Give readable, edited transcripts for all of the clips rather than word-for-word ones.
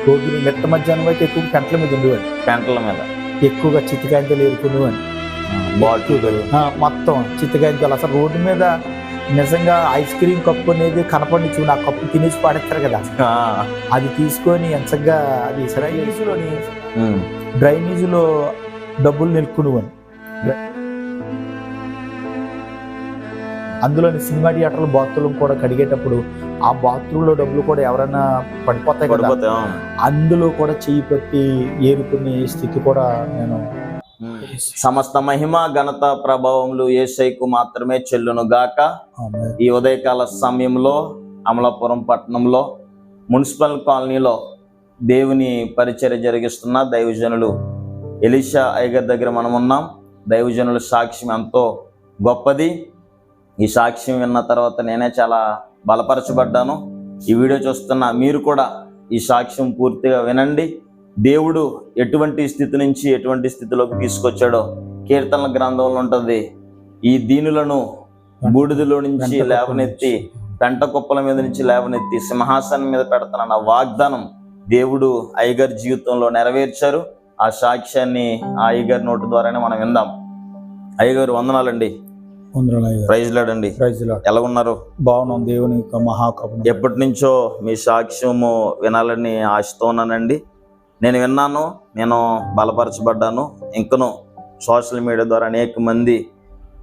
భోగిని మిట్ట మధ్యాహ్నం అయితే ఎక్కువ పెంటల మీద ఉండేవాడు. పెంటల మీద ఎక్కువగా చిత్తకాయంతలు ఏరుకునేవాడు. బాటిల్ మొత్తం చిత్తకాయంతలు. అసలు రోడ్డు మీద నిజంగా ఐస్ క్రీమ్ కప్పు అనేది కనపడి చూడు, ఆ కప్పు తినేసి పాడేస్తారు కదా, అది తీసుకొని ఎంచగా అది డ్రైనేజీలోని డ్రైనేజీలో డబ్బులు నిలుక్కునేవాడు. అందులోని సినిమా థియేటర్లు బాత్రూమ్ కూడా కడిగేటప్పుడు ఆ బాత్రూంలో డబ్బులు కూడా ఎవరైనా పడిపోతాయి కదా, అందులో కూడా చెయ్యి పెట్టి ఏరుకునే స్థితి కూడా నేను. సమస్త మహిమ ఘనత ప్రభావములు యేసయ్యకు మాత్రమే చెల్లును గాక. ఈ ఉదయకాల సమయంలో అమలాపురం పట్టణంలో మున్సిపల్ కాలనీలో దేవుని పరిచర్య జరిగిస్తున్న దైవజనులు ఎలీషా అయ్యగారి దగ్గర మనం ఉన్నాం. దైవజనుల సాక్ష్యం ఎంతో గొప్పది. ఈ సాక్ష్యం విన్న తర్వాత నేనే చాలా బలపరచబడ్డాను. ఈ వీడియో చూస్తున్న మీరు కూడా ఈ సాక్ష్యం పూర్తిగా వినండి. దేవుడు ఎటువంటి స్థితి నుంచి ఎటువంటి స్థితిలోకి తీసుకొచ్చాడో కీర్తనల గ్రంథంలో ఉంటుంది. ఈ దీనులను బూడిదలో నుంచి లేవనెత్తి, పెంట కుప్పల మీద నుంచి లేవనెత్తి సింహాసనం మీద పెడతానన్న వాగ్దానం దేవుడు అయ్యగారి జీవితంలో నెరవేర్చారు. ఆ సాక్ష్యాన్ని ఆ అయ్యగారి నోటి ద్వారానే మనం విందాం. అయ్యగారు వందనాలండి. ప్రైజ్ లార్డ్ అండి. ఎలా ఉన్నారు? బాగున్నాం. దేవుని యొక్క మహాకృప. ఎప్పటి నుంచో మీ సాక్ష్యము వినాలని ఆశతో ఉన్నానండి. నేను విన్నాను, నేను బలపరచబడ్డాను. ఇంకను సోషల్ మీడియా ద్వారా అనేక మంది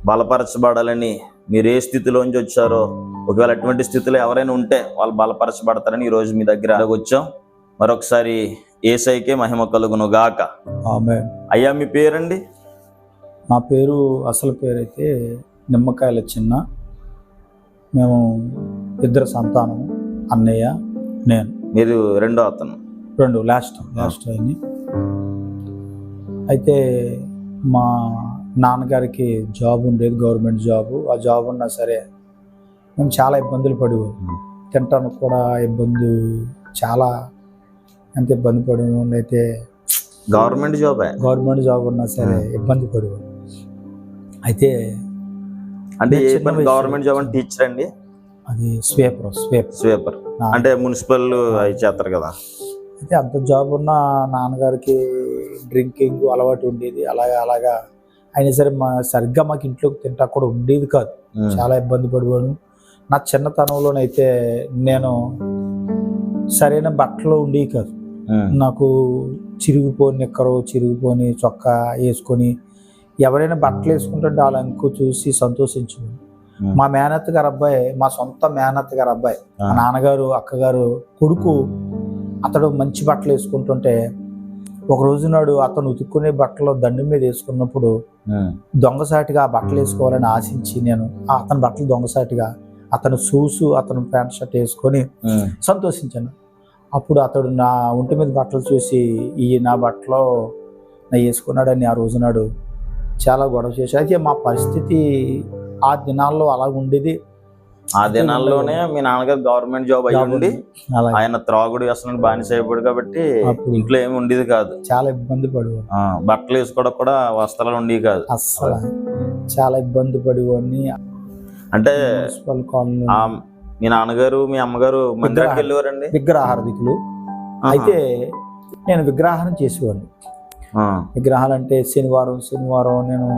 బలపరచబడాలని, మీరు ఏ స్థితిలోంచి వచ్చారో, ఒకవేళ అటువంటి స్థితిలో ఎవరైనా ఉంటే వాళ్ళు బలపరచబడతారని ఈరోజు మీ దగ్గర వచ్చాం. మరొకసారి యేసయ్యకే మహిమ కలుగును గాక. ఆమేన్. అయ్యా మీ పేరండి? నా పేరు అసలు పేరైతే నిమ్మకాయల చిన్న. మేము ఇద్దరు సంతానం, అన్నయ్య, నేను. మీరు రెండో అతను? లాస్ట్ అయింది. అయితే మా నాన్నగారికి జాబ్ ఉండేది, గవర్నమెంట్ జాబు. ఆ జాబ్ ఉన్నా సరే మేము చాలా ఇబ్బందులు పడేవాళ్ళం. తినటానికి కూడా ఇబ్బంది, చాలా ఎంత ఇబ్బంది పడేవాళ్ళు. అయితే గవర్నమెంట్ జాబ్ ఉన్నా సరే ఇబ్బంది పడేవాళ్ళు. అయితే అంటే గవర్నమెంట్ జాబ్ అంటే టీచర్ అండి? అది స్వీపర్ అంటే మున్సిపల్ అవి చేస్తారు కదా. అయితే అంత జాబ్ ఉన్న నాన్నగారికి డ్రింకింగ్ అలవాటు ఉండేది. అలాగా అయినా సరే సరిగ్గా మాకు ఇంట్లోకి తింటా కూడా ఉండేది కాదు. చాలా ఇబ్బంది పడేవాడు. నా చిన్నతనంలోనైతే నేను సరైన బట్టలు ఉండేవి కాదు. నాకు చిరిగిపోని నిక్కరు, చిరిగిపోని చొక్కా వేసుకొని ఎవరైనా బట్టలు వేసుకుంటుంటే వాళ్ళ ఇంకో చూసి సంతోషించుకోండి. మా మేనత్త గారు అబ్బాయి, మా సొంత మేనత్త గారు అబ్బాయి, మా నాన్నగారు అక్కగారు కొడుకు, అతడు మంచి బట్టలు వేసుకుంటుంటే ఒక రోజు నాడు అతను ఉతుక్కునే బట్టలు దండం మీద వేసుకున్నప్పుడు దొంగసాటిగా ఆ బట్టలు వేసుకోవాలని ఆశించి నేను అతని బట్టలు దొంగసాటిగా అతను షూసు, అతను ప్యాంట్ షర్ట్ వేసుకొని సంతోషించాను. అప్పుడు అతడు నా ఒంటి మీద బట్టలు చూసి ఈ నా బట్టలో నా వేసుకున్నాడని ఆ రోజు నాడు చాలా గొడవ చేశాడు. అయితే మా పరిస్థితి ఆ దినాల్లో అలా ఉండేది. ఆ దినాల్లోనే మీ నాన్నగారు గవర్నమెంట్ జాబ్ అయ్యి ఆయన త్రాగుడు అసలు బానిస అయిపోయాడు కాబట్టి ఇంట్లో ఏమి ఉండేది కాదు. చాలా ఇబ్బంది పడేవాడు. బట్టలు వేసుకోవడం కూడా వస్త్రాలు ఉండేవి కాదు. అస్సలు చాలా ఇబ్బంది పడేవాడిని. అంటే మీ నాన్నగారు మీ అమ్మగారు మందిరానికి వెళ్ళేవారండి? విగ్రహారధికులు. అయితే నేను విగ్రహారం చేసేవాడిని. విగ్రహాలు అంటే శనివారం నేను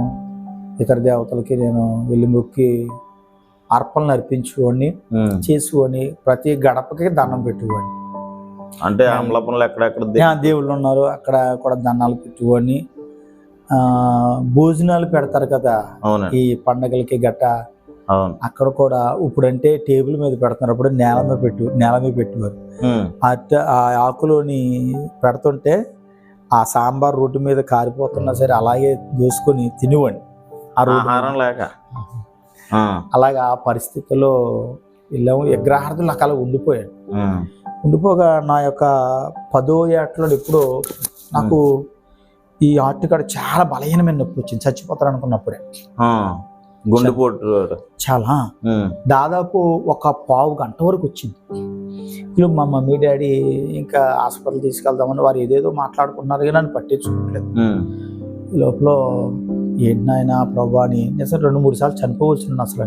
ఇతర దేవతలకి నేను వెళ్ళి మొక్కి అర్పణలు అర్పించుకోండి, చేసుకోండి. ప్రతి గడపకి దండం పెట్టుకోండి. అంటే అమలాపురంలో ఎక్కడెక్కడ దేవుళ్ళు ఉన్నారు అక్కడ కూడా దండాలు పెట్టుకోండి. భోజనాలు పెడతారు కదా ఈ పండగలకి గట్ట, అక్కడ కూడా ఇప్పుడంటే టేబుల్ మీద పెడుతున్నారు, అప్పుడు నేల మీద పెట్టేవారు. ఆ ఆకులోని పెడుతుంటే ఆ సాంబార్ రోడ్డు మీద కారిపోతున్నా సరే అలాగే దోసుకొని తినివ్వండి. ఆ ఆహారం లేక అలాగా ఆ పరిస్థితుల్లో వెళ్ళాము. విగ్రహార్థులు నాకు అలా ఉండిపోగా నా యొక్క 10వ ఏటలో ఎప్పుడో నాకు ఈ ఆర్టికాడ చాలా బలహీనమైన నొప్పి వచ్చింది. చచ్చిపోతారు అనుకున్నప్పుడే గుండెపోటు చాలా దాదాపు ఒక పావు గంట వరకు వచ్చింది. ఇప్పుడు మా మమ్మీ డాడీ ఇంకా హాస్పిటల్ తీసుకెళ్దామని వారు ఏదేదో మాట్లాడుకున్నారు కానీ నన్ను పట్టించుకోవట్లేదు. లోపల ఏంటి నాయన ప్రభా అని నిజం 2-3 సార్లు చనిపోవచ్చున్నాను. అసలు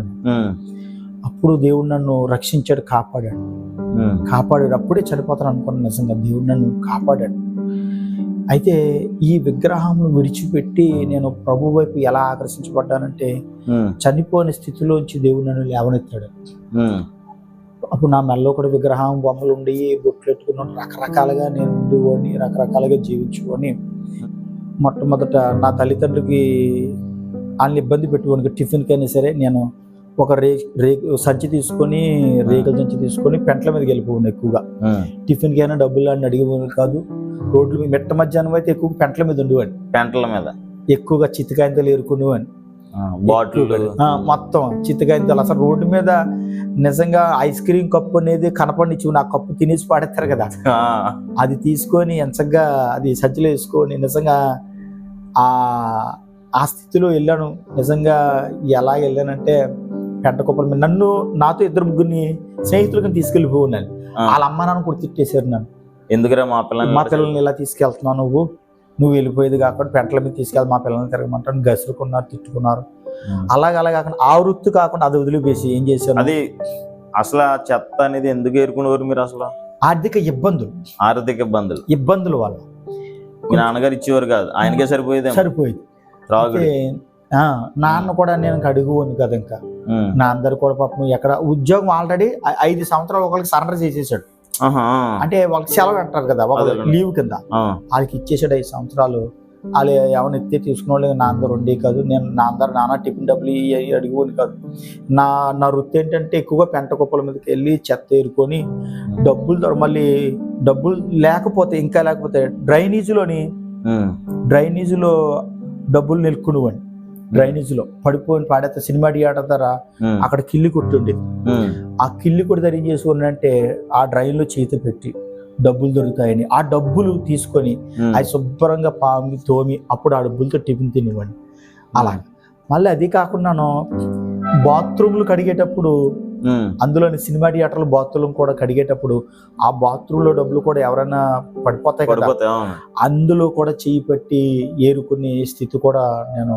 అప్పుడు దేవుడు నన్ను రక్షించాడు, కాపాడాడు. అప్పుడే చనిపోతాను అనుకున్నాను. నిజంగా దేవుడు నన్ను కాపాడాడు. అయితే ఈ విగ్రహంను విడిచిపెట్టి నేను ప్రభు వైపు ఎలా ఆకర్షించబడ్డానంటే, చనిపోయిన స్థితిలోంచి దేవుడు నన్ను లేవనెత్తాడు. అప్పుడు నా మెల్లో కూడా విగ్రహం బొమ్మలు ఉండి, బొట్లు పెట్టుకున్నాను, రకరకాలుగా నేను ఉండేవాడిని, రకరకాలుగా జీవించుకొని. మొట్టమొదట నా తల్లిదండ్రులకి వాళ్ళని ఇబ్బంది పెట్టుకోని, టిఫిన్కైనా సరే నేను ఒక సంచి తీసుకొని, రేకుల సంచి తీసుకొని పెంట్ల మీదకి వెళ్ళిపోయాను. ఎక్కువగా టిఫిన్కి అయినా డబ్బులు అని అడిగేవాడు కాదు. రోడ్ల మీద మిట్ట మధ్యాహ్నం అయితే ఎక్కువ పెంట్ల మీద ఉండేవాడిని. పెంట్ల మీద ఎక్కువగా చిత్తకాయంతలు ఏరుకునేవాడిని. మొత్తం చిత్తకాయంతలు. అసలు రోడ్డు మీద నిజంగా ఐస్ క్రీమ్ కప్పు అనేది కనపడిచ్చి నా కప్పు తినేసి పాడేస్తారు కదా, అది తీసుకొని ఎంచగా అది సంచిలో వేసుకొని నిజంగా ఆ స్థితిలో వెళ్ళాను. నిజంగా ఎలా వెళ్ళానంటే, పెంట కుప్పల మీద నాతో 2-3 స్నేహితులకి తీసుకెళ్ళిపోన్నాను. వాళ్ళ అమ్మ నాన్న కూడా తిట్టేశారు నన్ను. ఎందుకురా మా పిల్లల్ని ఇలా తీసుకెళ్తున్నావు, నువ్వు వెళ్ళిపోయేది కాకుండా పెంటల మీద తీసుకెళ్ళి మా పిల్లల్ని తిరగమంటాను. గసురుకున్నారు, తిట్టుకున్నారు. అలాగ కాకుండా ఆ వృత్తి కాకుండా అది వదిలిపేసి ఏం చేశాను, అది అసలు ఆ చెత్త అనేది ఎందుకు ఏరుకునేవారు మీరు? అసలు ఆర్థిక ఇబ్బందులు వల్ల మీ నాన్నగారు ఇచ్చేవారు కాదు, ఆయనకే సరిపోయేది. నాన్న కూడా నేను అడుగుని కదా. ఇంకా నా అందరు కూడా పాపం ఎక్కడ ఉద్యోగం ఆల్రెడీ 5 సంవత్సరాలు ఒకరికి సరెండర్ చేసేసాడు. అంటే వాళ్ళకి సెలవు అంటారు కదా, లీవ్ కింద వాళ్ళకి ఇచ్చేసాడు 5 సంవత్సరాలు. వాళ్ళు ఎవరిని ఎత్తే తీసుకునే వాళ్ళు నా అందరు ఉండే కాదు. నేను నాన్న టిఫిన్ డబ్బులు అడిగేవాడిని కాదు. నా వృత్తి ఏంటంటే ఎక్కువగా పెంట కుప్పల మీదకి వెళ్ళి చెత్త ఏరుకొని మళ్ళీ డబ్బులు లేకపోతే డ్రైనేజీలో డబ్బులు నిలుక్కునేవాడిని. డ్రైనేజీలో పాడేస్తే సినిమా థియేటర్ ద్వారా అక్కడ కిల్లి కొట్టుండేది. ఆ కిల్లి కొట్టి ఏం చేసుకోనంటే, ఆ డ్రైన్లో చేతి పెట్టి డబ్బులు దొరుకుతాయని ఆ డబ్బులు తీసుకొని అవి శుభ్రంగా పామి తోమి అప్పుడు ఆ డబ్బులతో టిఫిన్ తినేవాడిని. అలా మళ్ళీ అది కాకుండా బాత్రూమ్లు కడిగేటప్పుడు, అందులోని సినిమా థియేటర్లు బాత్రూమ్ కూడా కడిగేటప్పుడు ఆ బాత్రూమ్ లో డబ్బులు కూడా ఎవరైనా పడిపోతాయి కదా, అందులో కూడా చేయి పెట్టి ఏరుకునే స్థితి కూడా నేను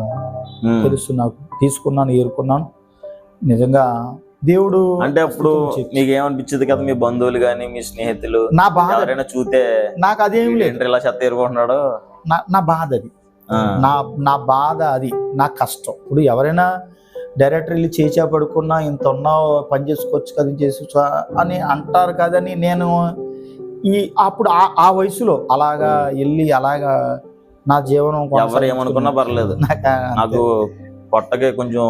తీసుకున్నాను, ఏరుకున్నాను. నిజంగా దేవుడు అంటే అప్పుడు మీకు ఏమనిపించింది కదా, మీ బంధువులు గాని మీ స్నేహితులు నా బాధ ఎవరైనా చూస్తే, నాకు అదేం లేదు ఇలా చెత్త ఏరుకుంటున్నాడు, నా బాధ అది, నా బాధ అది, నా కష్టం. ఇప్పుడు ఎవరైనా డైరెక్టర్ వెళ్ళి చేచా పడుకున్నా ఇంత ఉన్నావు పని చేసుకోవచ్చు కదా, చేసుకోవచ్చు అని అంటారు కదని నేను అప్పుడు ఆ వయసులో అలాగా వెళ్ళి అలాగా నా జీవనం ఎవరు ఏమనుకున్నా పర్లేదు, నాకు పొట్టకే కొంచెం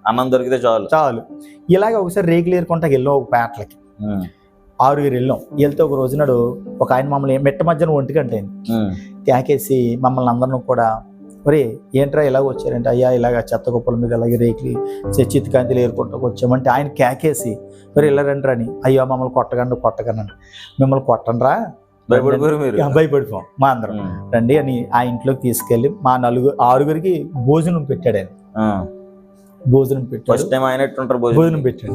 అన్నం దొరికితే చాలు. ఇలాగే ఒకసారి రేకులు ఏరుకుంటా వెళ్ళాం ఒక పేటలకి, 6 వెళ్ళాం. వెళ్తే ఒక రోజు నాడు ఒక ఆయన మమ్మల్ని మెట్ట మధ్యాహ్నం 1 గంట అయింది కేకేసి మమ్మల్ని అందరిని కూడా, ఒరే ఏంట్రా ఇలాగ వచ్చారంటే, అయ్యా ఇలాగ చెత్త కుప్పల మీద అలాగే రేకులు చిత్తకాంతిలు ఏరుకుంటూ వచ్చామంటే ఆయన కేకేసి, మరి ఇలా రండి అని, అయ్యో మమ్మల్ని కొట్టకండి, మిమ్మల్ని కొట్టండిరా, భయపడిపోయాం మా అందరం, రండి అని ఆ ఇంట్లోకి తీసుకెళ్ళి మా 6గురికి భోజనం పెట్టాడు. ఆయన భోజనం పెట్టాడు, భోజనం పెట్టాడు.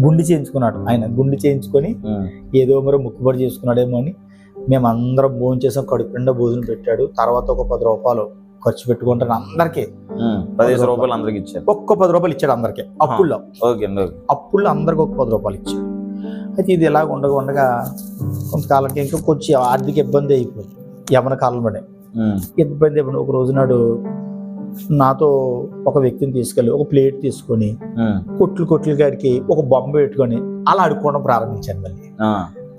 గుండి చేయించుకున్నాడు ఆయన, గుండి చేయించుకొని ఏదో మరి ముక్కుబడి చేసుకున్నాడేమో అని మేమందరం భోజనం చేసాం. కడుపు నిండా భోజనం పెట్టాడు. తర్వాత ఒక 10 రూపాయలు ఖర్చు పెట్టుకుంటాను అందరికి, 15 రూపాయలు అందరికి ఇచ్చాడు. ఒక్క 10 రూపాయలు ఇచ్చాడు అందరికి. అప్పుల్లో అందరికి ఒక 10 రూపాయలు ఇచ్చాడు. అయితే ఇది ఇలాగ ఉండగా కొంతకాలంకి ఇంకా కొంచెం ఆర్థిక ఇబ్బంది అయిపోయింది. యవన కాలం పడే ఇబ్బంది అయిపోయింది. ఒక రోజు నాడు నాతో ఒక వ్యక్తిని తీసుకెళ్ళి ఒక ప్లేట్ తీసుకొని కొట్లు గారికి ఒక బొమ్మ పెట్టుకొని అలా ఆడుకోవడం ప్రారంభించాను. మళ్ళీ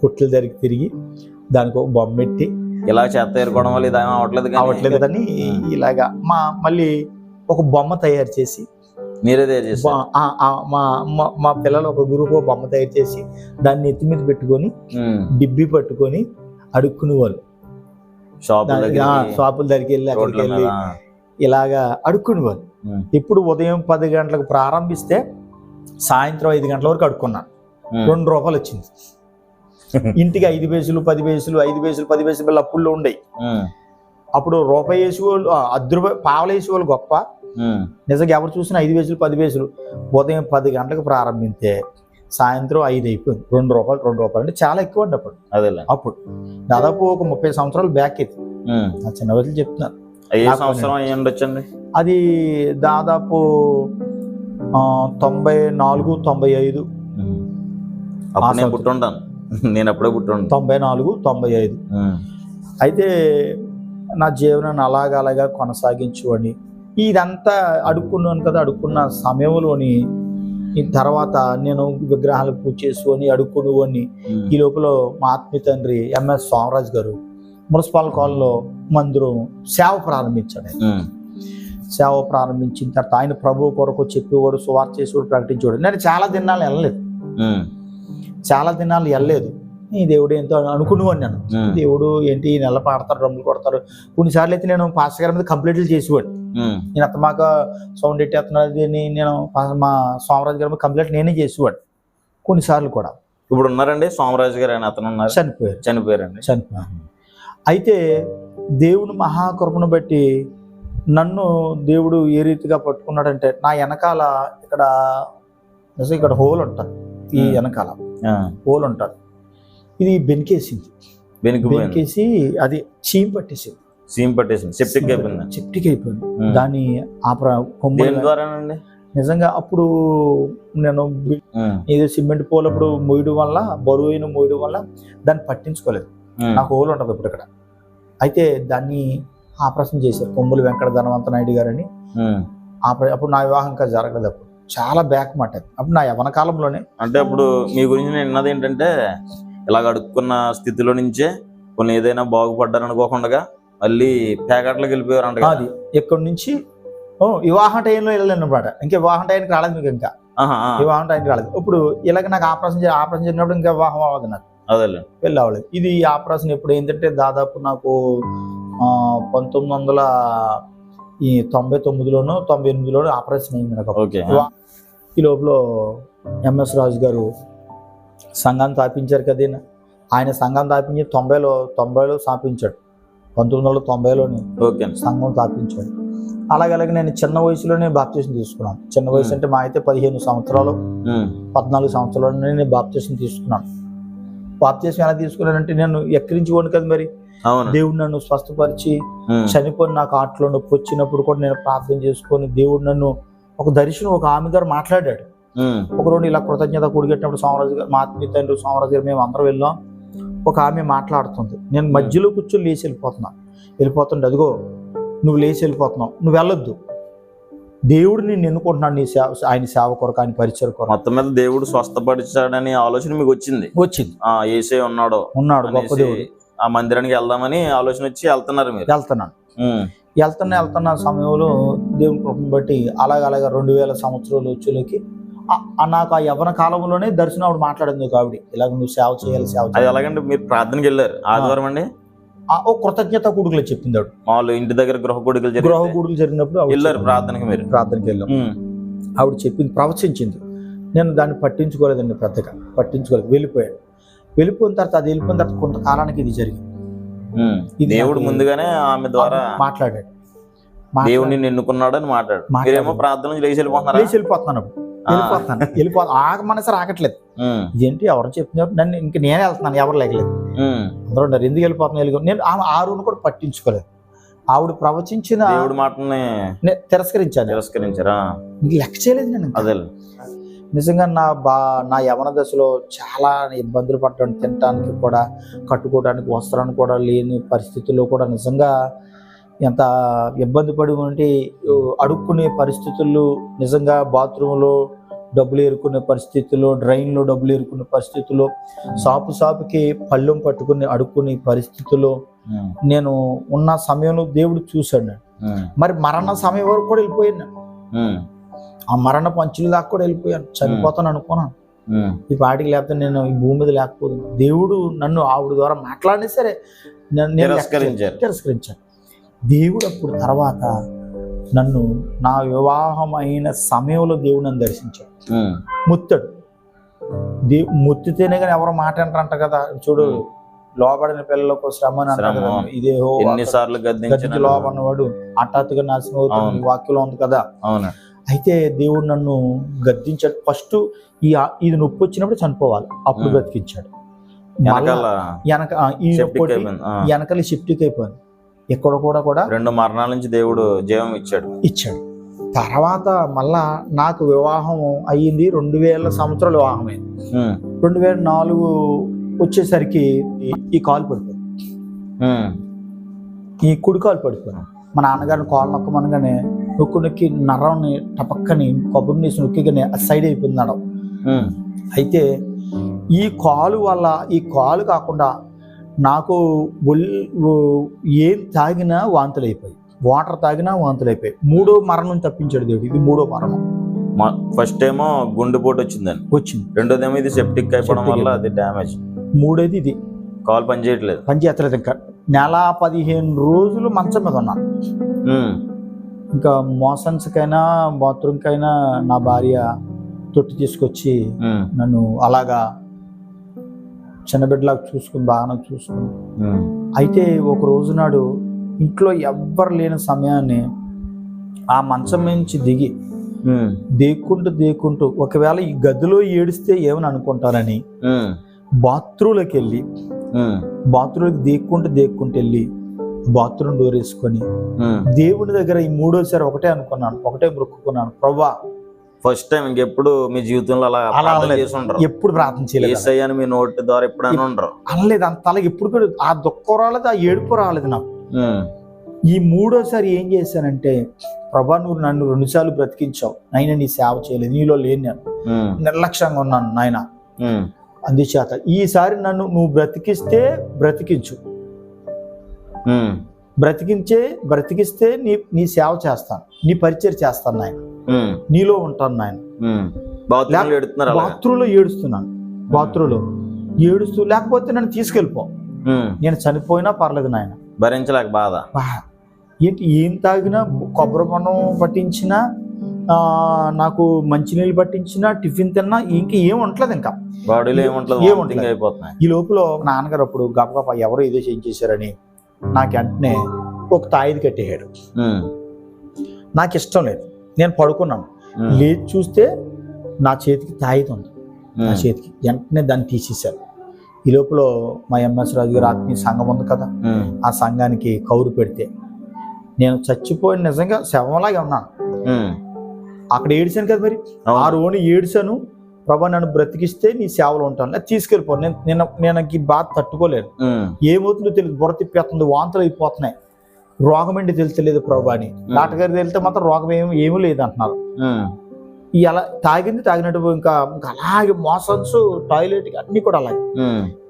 కొట్లు దగ్గరికి తిరిగి దానికి ఒక బొమ్మ పెట్టి ఇలా చెత్త ఏరుకోవడం వల్ల ఇది అవట్లేదు కదని ఇలాగా మళ్ళీ ఒక బొమ్మ తయారు చేసి, మీరే తయారు చేసి మా పిల్లలు ఒక గ్రూప్ బొమ్మ తయారు చేసి దాన్ని ఎత్తి మీద పెట్టుకొని డిబ్బి పట్టుకొని అడుక్కునే వాళ్ళు. షాపుల దగ్గరికి వెళ్ళి అక్కడికి వెళ్ళి ఇలాగా అడుక్కునేవారు. ఇప్పుడు ఉదయం 10 గంటలకు ప్రారంభిస్తే సాయంత్రం 5 గంటల వరకు అడుక్కున్నాను. 2 రూపాయలు వచ్చింది. ఇంటికి 5 పైసలు 10 పైసలు 5 పైసలు 10 పైసలు బిళ్ళ అప్పుల్లో ఉండేవి. అప్పుడు రూపాయి వేసి వాళ్ళు, 10 రూపాయలు పావలు వేసి వాళ్ళు గొప్ప. నిజంగా ఎవరు చూసినా 5 పైసలు 10 పైసలు. ఉదయం 10 గంటలకు ప్రారంభిస్తే సాయంత్రం 5 అయిపోయింది. 2 రూపాయలు అంటే చాలా ఎక్కువ అండి అప్పుడు. అప్పుడు దాదాపు ఒక 30 సంవత్సరాలు బ్యాక్ అయితే నా చిన్న వయసులో చెప్తున్నాను. అది దాదాపు 94, 95 అప్పుడు నేను పుట్టుంటాను, నేను అప్పుడే పుట్టుంటాను. 94, 95. అయితే నా జీవనాన్ని అలాగా కొనసాగించుకొని ఇదంతా అడుక్కున్నాను కదా. అడుక్కున్న సమయంలోని ఈ తర్వాత నేను విగ్రహాలు పూజ చేసుకొని అడుక్కుని ఈ లోపల మా ఆత్మీయ తండ్రి ఎంఎస్ సోమరాజు గారు మున్సిపల్ కాలనీలో మందిరం సేవ ప్రారంభించాడు. సేవ ప్రారంభించిన తర్వాత ఆయన ప్రభు కొరకు చెప్పేవాడు, సువార్త చేసేవాడు, ప్రకటించేవాడు. నేను చాలా దినాలు వెళ్ళలేదు. ఈ దేవుడు ఏంటో అనుకునేవాడు. నేను దేవుడు ఏంటి నెల పాడతారు, డ్రమ్ములు కొడతారు. కొన్నిసార్లు అయితే నేను పాస్టర్ గారి మీద కంప్లైంట్లు చేసేవాడు. నేను అత్తమాక సౌండ్ ఎట్టేస్తున్నది నేను మా సోమరాజు గారి మీద కంప్లైంట్ నేనే చేసేవాడు కొన్నిసార్లు కూడా. ఇప్పుడు ఉన్నారండి సోమరాజు గారు అని అతను ఉన్నారు? చనిపోయారండి. అయితే దేవుడు మహాకృపను బట్టి నన్ను దేవుడు ఏ రీతిగా పట్టుకున్నాడంటే, నా వెనకాల ఇక్కడ హోల్ ఉంటుంది. ఈ వెనకాల హోల్ ఉంటుంది. ఇది బెనికేసి అది చీమ్ పట్టేసింది. సెప్టిక్ అయిపోయింది. దాన్ని నిజంగా అప్పుడు నేను ఏదో సిమెంట్ పోలప్పుడు మోయడం వల్ల, బరువు మోయడం వల్ల దాన్ని పట్టించుకోలేదు. నాకు హోల్ ఉంటుంది ఇప్పుడు ఇక్కడ. అయితే దాన్ని ఆపరేషన్ చేశారు కొమ్ములు వెంకట ధనవంత నాయుడు గారని. అప్పుడు నా వివాహం ఇంకా జరగలేదు. అప్పుడు చాలా బ్యాక్ మాట. అప్పుడు నా యవన కాలంలోనే. అంటే అప్పుడు మీ గురించి నేను విన్నది ఏంటంటే, ఇలాగ అడుక్కున్న స్థితిలో నుంచే కొన్ని ఏదైనా బాగుపడ్డారు అనుకోకుండా మళ్ళీ ప్యాకెట్లోకి వెళ్ళిపోయారు అంట. అది ఎక్కడి నుంచి వివాహం టైంలో వెళ్ళలేను అనమాట. ఇంకా వివాహం టైంకి రాలేదు మీకు. ఇంకా వివాహం టైంకి రాలేదు. ఇప్పుడు ఇలాగ నాకు ఆపరేషన్ చేసినప్పుడు ఇంకా వివాహం అవ్వదు. నాకు పెళ్ళి అవ్వలేదు. ఇది ఆపరేషన్ ఎప్పుడు ఏంటంటే దాదాపు నాకు 1999లోనో 98లోనో ఆపరేషన్ అయింది నాకు. ఈ లోపల ఎంఎస్ రాజు గారు సంఘాన్ని స్థాపించారు కదా. ఆయన సంఘం స్థాపించి 90లో స్థాపించాడు. 1990లోనే సంఘం స్థాపించాడు. అలాగే నేను చిన్న వయసులోనే బాప్తిసం తీసుకున్నాను. చిన్న వయసు అంటే మా అయితే 15 సంవత్సరాలు 14 సంవత్సరాలు నేను బాప్తిసం తీసుకున్నాను. బాప్తిసం ఎలా తీసుకున్నానంటే, నేను ఎక్కిరించుకోను కదా మరి. దేవుడు నన్ను స్వస్థపరిచి చనిపోయి నాకు ఆటలో నొప్పి వచ్చినప్పుడు కూడా నేను ప్రార్థన చేసుకొని దేవుడు నన్ను ఒక దర్శనం, ఒక ఆమె గారు మాట్లాడాడు. ఒక రోజు ఇలా కృతజ్ఞత కూడిగట్టినప్పుడు సోమరాజు గారు, మా ఆత్మీయ తండ్రి సోమరాజు గారు, మేము అందరం వెళ్ళాం. ఒక ఆమె మాట్లాడుతుంది. నేను మధ్యలో కూర్చొని లేచి వెళ్ళిపోతుండే, అదిగో నువ్వు లేచి వెళ్ళిపోతున్నావు, నువ్వు వెళ్ళొద్దు, దేవుడు నేను ఎన్నుకుంటున్నాడు నీ సేవ, ఆయన సేవ కొరకు, ఆయన పరిచయం కొరకు. మొత్తం మీద దేవుడు స్వస్థపరిచాడని ఆలోచన మీకు వచ్చింది. యేసే ఉన్నాడు గొప్ప దేవుడు, ఆ మందిరానికి వెళ్దామని ఆలోచన వచ్చి వెళ్తున్నారు మీరు? వెళ్తున్న సమయంలో దేవుని కృపను బట్టి అలాగ 2000 సంవత్సరాలు వచ్చేలోకి నాకు ఆ యవ్వన కాలంలోనే దర్శనం ఆవిడ మాట్లాడింది. ఆవిడ ఇలాగ నువ్వు సేవ చేయాలి. అది ఎలాగంటే మీరు ప్రార్థనకి వెళ్ళారు ఆదివారం అండి? ఓ కృతజ్ఞత కూడుకులు చెప్పింది ఆవిడ. వాళ్ళు ఇంటి దగ్గర గృహ కూడుకులు జరిగినప్పుడు వెళ్ళారు ప్రార్థనకి. మీరు ప్రార్థనకి వెళ్ళాం. ఆవిడ చెప్పింది, ప్రవచించింది. నేను దాన్ని పట్టించుకోలేదండి, పెద్దగా పట్టించుకోలేదు. వెళ్ళిపోయిన తర్వాత కొంతకాలానికి ఇది జరిగింది. దేవుడు ముందుగానే ఆమె ద్వారా మాట్లాడాడు. దేవుడిని ఎన్నుకున్నాడు అని మాట్లాడు. మీరేమో ప్రార్థన లేచి వెళ్ళిపోతున్నాను. మనసు రాకట్లేదు. ఇదేంటి ఎవరు చెప్తున్నారు, నన్ను ఇంక నేనే వెళ్తున్నాను, ఎవరు లేకలేదు. అందరూ ఉన్నారు, ఎందుకు వెళ్ళిపోతున్నా. నేను ఆ రూను కూడా పట్టించుకోలేదు. ఆవిడ ప్రవచించిన దేవుడి మాటని తిరస్కరించారా? లెక్క చేయలేదు నేను. అదే నిజంగా నా యవన దశలో చాలా ఇబ్బందులు పడ్డాను. తినడానికి కూడా, కట్టుకోవడానికి వస్త్రాన్ని కూడా లేని పరిస్థితుల్లో కూడా నిజంగా ఎంత ఇబ్బంది పడి ఉంటే, అడుక్కునే పరిస్థితుల్లో, నిజంగా బాత్రూంలో డబ్బులు ఏరుకునే పరిస్థితుల్లో, డ్రైన్లో డబ్బులు ఏరుకునే పరిస్థితుల్లో, సాపుకి పళ్ళెం పట్టుకుని అడుక్కునే పరిస్థితుల్లో నేను ఉన్న సమయంలో దేవుడు చూశాడు. మరి మరణ సమయం వరకు కూడా వెళ్ళిపోయాను. ఆ మరణ పంచుల దాకా కూడా వెళ్ళిపోయాను. చనిపోతాను అనుకున్నాను. ఈ పాటికి లేకపోతే నేను ఈ భూమి మీద లేకపోతే. దేవుడు నన్ను ఆవిడ ద్వారా మాట్లాడినా సరే తిరస్కరించాను. దేవుడు అప్పుడు తర్వాత నన్ను నా వివాహం అయిన సమయంలో దేవుడు నన్ను దర్శించాడు. ముత్తాడు. ముత్తితేనే కానీ ఎవరు మాట అంటారంట కదా. చూడు, లోబడిన పిల్లలకు శ్రమ ఇదే ఎన్నిసార్లు గద్దించి లోబడినవాడు హఠాత్తుగా నాశనం అవుతాడు, వాక్యంలో ఉంది కదా. అయితే దేవుడు నన్ను గద్దించాడు. ఫస్ట్ ఇది నొప్పి వచ్చినప్పుడు చనిపోవాలి, అప్పుడు బ్రతికించాడు. వెనకాల షిఫ్ట్కి అయిపోయింది. ఎక్కడ కూడా 2 మరణాల నుంచి దేవుడు జీవం ఇచ్చాడు. తర్వాత మళ్ళా నాకు వివాహం అయ్యింది 2000 సంవత్సరాలు వివాహం అయింది. 2004 వచ్చేసరికి ఈ కాలు పడిపోయింది, ఈ కుడి కాలు పడిపోయాను. మా నాన్నగారిని కాలు నొక్కమనగానే నొక్కి నర్రంని టపక్కని కొబ్బరి నీసి నొక్కిగానే అది సైడ్ అయిపోయింది నడం. అయితే ఈ కాలు వల్ల, ఈ కాలు కాకుండా నాకు ఏం తాగినా వాంతులు అయిపోయి, వాటర్ తాగినా వాంతులు అయిపోయి. 3వ మరణం తప్పించాడు దేవుడు. ఇది 3వ మరణం. ఫస్ట్ ఏమో గుండెపోటు వచ్చిందండి, వచ్చింది. రెండోదేమో ఇది సెప్టిక్ అయిపోవడం వల్ల అది డ్యామేజ్. 3వది ఇది కాల్ పని చేయట్లేదు. ఇంకా నెల 15 రోజులు మంచం మీద ఉన్నాను. ఇంకా మోషన్స్కైనా బాత్రూమ్కైనా నా భార్య తొట్టి తీసుకొచ్చి నన్ను అలాగా చిన్నబిడ్డలాగా చూసుకుని బాగానే చూసుకుని. అయితే ఒక రోజు నాడు ఇంట్లో ఎవ్వరు లేని సమయాన్ని ఆ మంచం నుంచి దిగి దేక్కుంటూ ఒకవేళ ఈ గదిలో ఏడిస్తే ఏమని అనుకుంటారని బాత్రూంలోకి వెళ్ళి బాత్రూంలోకి దేక్కుంటూ వెళ్ళి బాత్రూమ్ డోర్ వేసుకొని దేవుడి దగ్గర ఈ 3వసారి ఒకటే అనుకున్నాను, ఒకటే మొక్కుకున్నాను, ప్రభా. ఫస్ట్ టైం ఇంకెప్పుడు మీ జీవితంలో అలా ఎప్పుడు ప్రార్థన చేయలేదు, మీ నోటి ద్వారా ఎప్పుడైనా ఉండరు అనలేదు. అంతలా ఎప్పుడు కూడా ఆ దుఃఖం రాలేదు, ఆ ఏడుపు రాలేదు నాకు. ఈ 3వసారి ఏం చేశానంటే, ప్రభా నువ్వు నన్ను 2 సార్లు బ్రతికించావు, నాయన నీ సేవ చేయలేదు, నీలో లేని నేను నిర్లక్ష్యంగా ఉన్నాను నాయన. అందుచేత ఈసారి నన్ను నువ్వు బ్రతికించు, బ్రతికిస్తే నీ సేవ చేస్తాను, నీ పరిచయం చేస్తాను నాయన, నీలో ఉంటాను నాయన. బాత్రూంలో ఏడుస్తున్నాను, బాత్రూంలో ఏడుస్తూ, లేకపోతే నన్ను తీసుకెళ్ళిపో, నేను చనిపోయినా పర్లేదు నాయన. భరించలేక బాధ ఏంటి, ఏం తాగినా, కొబ్బరి బొండం పట్టించినా, నాకు మంచినీళ్ళు పట్టించినా, టిఫిన్ తిన్నా ఇంకేం ఉండలేదు, ఇంకా బాడీలో ఏముంటుంది. ఈ లోపల నాన్నగారు అప్పుడు గబగబా ఎవరో ఏదో చేయించేశారని నాకు వెంటనే ఒక తాయిది కట్టేశాడు. నాకు ఇష్టం లేదు, నేను పడుకున్నాను, లేచి చూస్తే నా చేతికి తాయిది ఉంది, నా చేతికి. వెంటనే దాన్ని తీసేశారు. ఈ లోపల మా ఎంఎస్ రాజు గారు ఆత్మీయ సంఘం ఉంది కదా, ఆ సంఘానికి కౌరు పెడితే నేను చచ్చిపోయిన నిజంగా శవంలాగే ఉన్నాను. అక్కడ ఏడిశాను కదా, మరి ఆ రోజు ఏడిశాను, ప్రభా నన్ను బ్రతికిస్తే నీ సేవలో ఉంటాను, తీసుకెళ్ళిపో. నేను ఈ బాధ తట్టుకోలేను, ఏమవుతుందో తెలియదు, బుర్ర తిప్పేస్తుంది, వాంతులు అయిపోతున్నాయి, రోగం ఏంటి తెలుస్తలేదు ప్రభా అని. డాక్టర్ గారికి వెళ్తే మాత్రం రోగం ఏమీ లేదు అంటున్నారు. అలా తాగినట్టు ఇంకా అలాగే మోషన్స్, టాయిలెట్ అన్ని కూడా అలాగే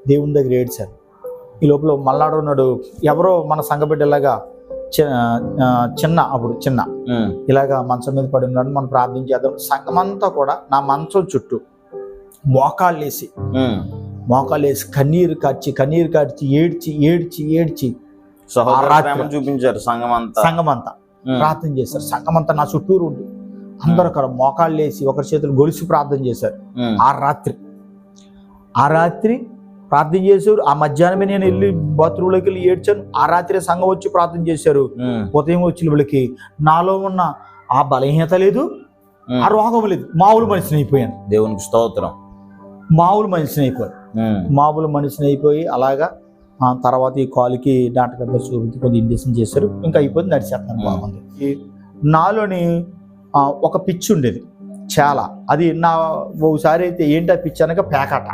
దేవుని దగ్గర ఏడ్చాను. ఈ లోపల మల్లాడు ఉన్నాడు, ఎవరో మన సంఘ బిడ్డలాగా చిన్న ఇలాగా మంచం మీద పడి ఉన్నాడు, మనం ప్రార్థన చేద్దాం. సంఘం అంతా కూడా నా మంచం చుట్టూ మోకాళ్ళు వేసి కన్నీరు కార్చి ఏడ్చి చూపించారు. సంఘం అంతా ప్రార్థన చేశారు. సంఘం అంతా నా చుట్టూరు ఉండి అందరూ అక్కడ మోకాళ్ళు వేసి ఒకరి చేతులు గొలిసి ప్రార్థన చేశారు. ఆ రాత్రి ప్రార్థన చేశారు. ఆ మధ్యాహ్నమే నేను వెళ్ళి బాత్రూంలోకి వెళ్ళి ఏడ్చాను. ఆ రాత్రి సంఘం వచ్చి ప్రార్థన చేశారు. ఉదయం వచ్చిన వీళ్ళకి నాలో ఉన్న ఆ బలహీనత లేదు, ఆ రోగం లేదు, మామూలు మనిషిని అయిపోయాను. దేవునికి స్తోత్రం. మామూలు మనిషిని అయిపోయి అలాగా తర్వాత ఈ కాలుకి డాక్టర్ గారు చూపించి కొద్దిగా ఇంజక్షన్ చేశారు. ఇంకా అయిపోయింది, నడిచేస్తాను, బాగుంది. నాలోని ఒక పిచ్చి ఉండేది చాలా. అది నా ఒకసారి అయితే ఏంటి ఆ పిచ్చి అనగా పేకాట.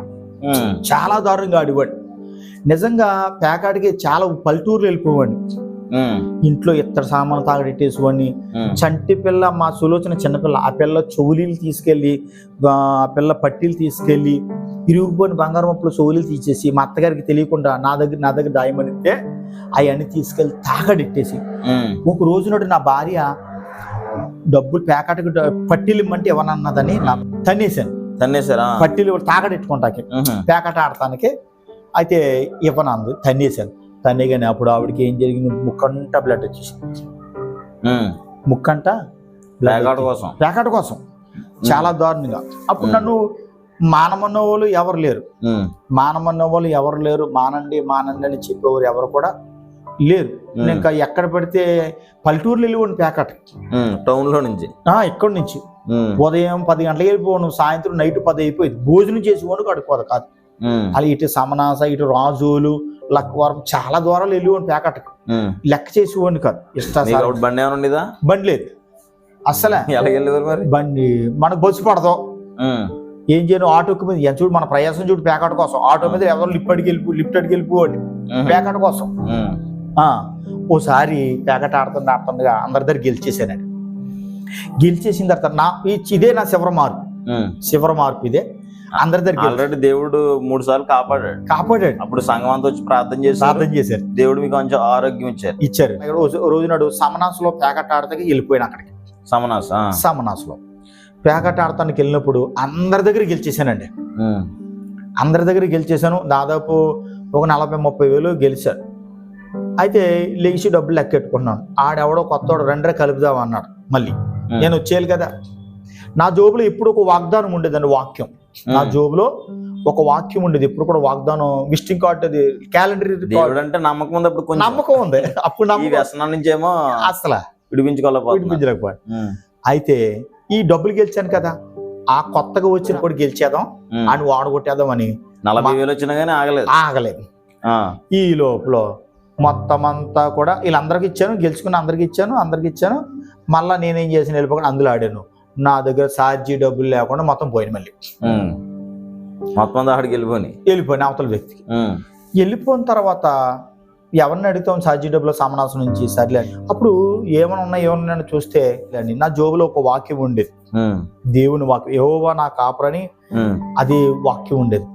చాలా దారుణంగా ఆడివాడు. నిజంగా పేకాటికి చాలా పల్లెటూరులు వెళ్ళిపోవాడిని. ఇంట్లో ఇత్తడి సామాను తాగడెట్టేసేవాడిని. చంటి పిల్ల, మా సులోచన చిన్నపిల్ల, ఆ పిల్ల చెవులీలు తీసుకెళ్ళి, ఆ పిల్ల పట్టీలు తీసుకెళ్ళి, ఇరుగుపోయిన బంగారం అప్పుడు చెవులీలు తీసేసి మా అత్తగారికి తెలియకుండా నా దగ్గర దాయమనిస్తే అవన్నీ తీసుకెళ్ళి తాగడెట్టేసి, ఒక రోజు నాడు నా భార్య డబ్బులు పేకాటకు పట్టీలు ఇమ్మంటే ఎవరన్నదని తన్నేశాను. పట్టీలు తాగడెట్టుకుంటాకి, పేకాట ఆడటానికి. అయితే ఇవ్వనంది, తన్నేశాను. తన్నేగానే అప్పుడు ఆవిడకి ఏం జరిగింది, ముక్కంట బ్లడ్ వచ్చేసింది. ముక్కంట పేకాట కోసం చాలా దారుణంగా. అప్పుడు నన్ను మానమన్న వాళ్ళు ఎవరు లేరు, మానండి అని చెప్పేవారు ఎవరు కూడా లేరు. ఇంకా ఎక్కడ పడితే పల్లెటూరులో వెళ్ళిపోండి పేకాట, టౌన్ లో నుంచి, ఇక్కడి నుంచి ఉదయం 10 గంటలకు వెళ్ళిపోను, సాయంత్రం నైట్ 10 అయిపోయింది. భోజనం చేసేవాడు కడుక్కోదు కాదు. అలా ఇటు సమనాస, ఇటు రాజోలు, లక్వరం, చాలా దూరాలు వెళ్ళిపోండి పేకాటకు. లెక్క చేసేవాడిని కాదు. బండి లేదు, అసలే ఎలా వెళ్ళేవారు మరి? బండి మనకు బస్సు పడదు, ఉమ్, ఏం చేయను ఆటోకి మీద ఎంత చూడు మన ప్రయాసం చూడు పేకాట కోసం, ఆటో మీద ఎవరు లిఫ్ట్ అడిగి వెళ్ళిపోవాలి పేకాట కోసం. ఉమ్, ఓసారి పేకాట ఆడుతుండగా అందరి దగ్గర గెలిచేసానండి. గెలిచేసిన తర్వాత ఇదే నా శివర మార్పు ఇదే. అందరి దగ్గర ఆల్రెడీ దేవుడు 3 సార్లు కాపాడాడు. అప్పుడు సంఘం అంతా వచ్చి ప్రార్థన చేశారు. దేవుడు మీకు కొంచెం ఆరోగ్యం ఇచ్చారు. రోజు నాడు సమనాసులో పేకాట ఆడతాకి వెళ్ళిపోయాను అక్కడికి. సమనాసులో పేకాట ఆడటానికి వెళ్ళినప్పుడు అందరి దగ్గర గెలిచేసానండి. అందరి దగ్గర గెలిచేసాను. దాదాపు ఒక 40-30 వేలు గెలిచాను. అయితే లేచి డబ్బులు లెక్కెట్టుకున్నాను. ఆడెవడో కొత్తవాడు రెండరే కలుపుదాం అన్నాడు. మళ్ళీ నేను వచ్చేయాలి కదా. నా జోబులో ఎప్పుడు ఒక వాగ్దానం ఉండేదండి, వాక్యం. నా జోబులో ఒక వాక్యం ఉండేది ఎప్పుడు కూడా, వాగ్దానం, విజిటింగ్ కార్డు, అది క్యాలెండర్ అంటే నమ్మకం ఉంది. అప్పుడు నమ్మకం ఉంది. అప్పుడు వ్యసనం నుంచేమో అసలు విడిపించుకోలేకపోయాడు. అయితే ఈ డబ్బులు గెలిచాను కదా, ఆ కొత్తగా వచ్చిన కూడా గెలిచేద్దాం అని వాడగొట్టేద్దాం అని 40 వేలు వచ్చినా కానీ ఆగలేదు. ఈ లోపల మొత్తం అంతా కూడా వీళ్ళందరికి ఇచ్చాను, గెలుచుకుని అందరికి ఇచ్చాను. మళ్ళీ నేనేం చేసిన వెళ్ళిపోకుండా అందులో ఆడాను. నా దగ్గర ఛార్జీ డబ్బులు లేకుండా మొత్తం పోయిన. మళ్ళీ మొత్తం అక్కడికి వెళ్ళిపోయిన అవతల వ్యక్తికి. వెళ్ళిపోయిన తర్వాత ఎవరిని అడుగుతాం ఛార్జీ డబ్బులు సామనాసం నుంచి, సర్లే. అప్పుడు ఏమన్నా చూస్తే నా జోబులో ఒక వాక్యం ఉండేది, దేవుని వాక్యం, యెహోవా నా కాపరని అది వాక్యం ఉండేది.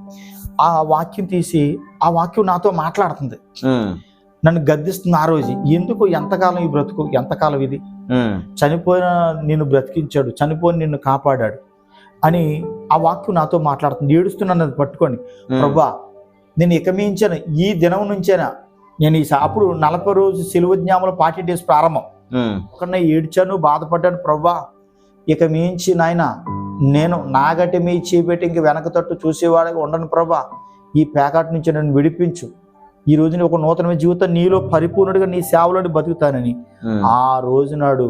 ఆ వాక్యం తీసి ఆ వాక్యం నాతో మాట్లాడుతుంది, నన్ను గద్దిస్తుంది. ఆ రోజు ఎందుకు, ఎంతకాలం ఈ బ్రతుకు, ఎంతకాలం ఇది, చనిపోయిన నిన్ను బ్రతికించాడు, చనిపోయిన నిన్ను కాపాడాడు అని ఆ వాక్యం నాతో మాట్లాడుతుంది. ఏడుస్తున్నాను అది పట్టుకొని, ప్రభా నేను ఇక మించాను, ఈ దినం నుంచేనా నేను అప్పుడు 40 రోజు సిలువ జ్ఞాపనలో 40 days ప్రారంభం. ఒకనే ఏడ్చాను, బాధపడ్డాను. ప్రభా ఇక మించి నాయన నేను నాగటి మీ చేపెట్టి ఇంక వెనక తట్టు చూసేవాడిగా ఉండను ప్రభా, ఈ పేకాట నుంచి నన్ను విడిపించు. ఈ రోజున ఒక నూతనమైన జీవితం నీలో పరిపూర్ణుడిగా నీ సేవలోని బతుకుతానని ఆ రోజు నాడు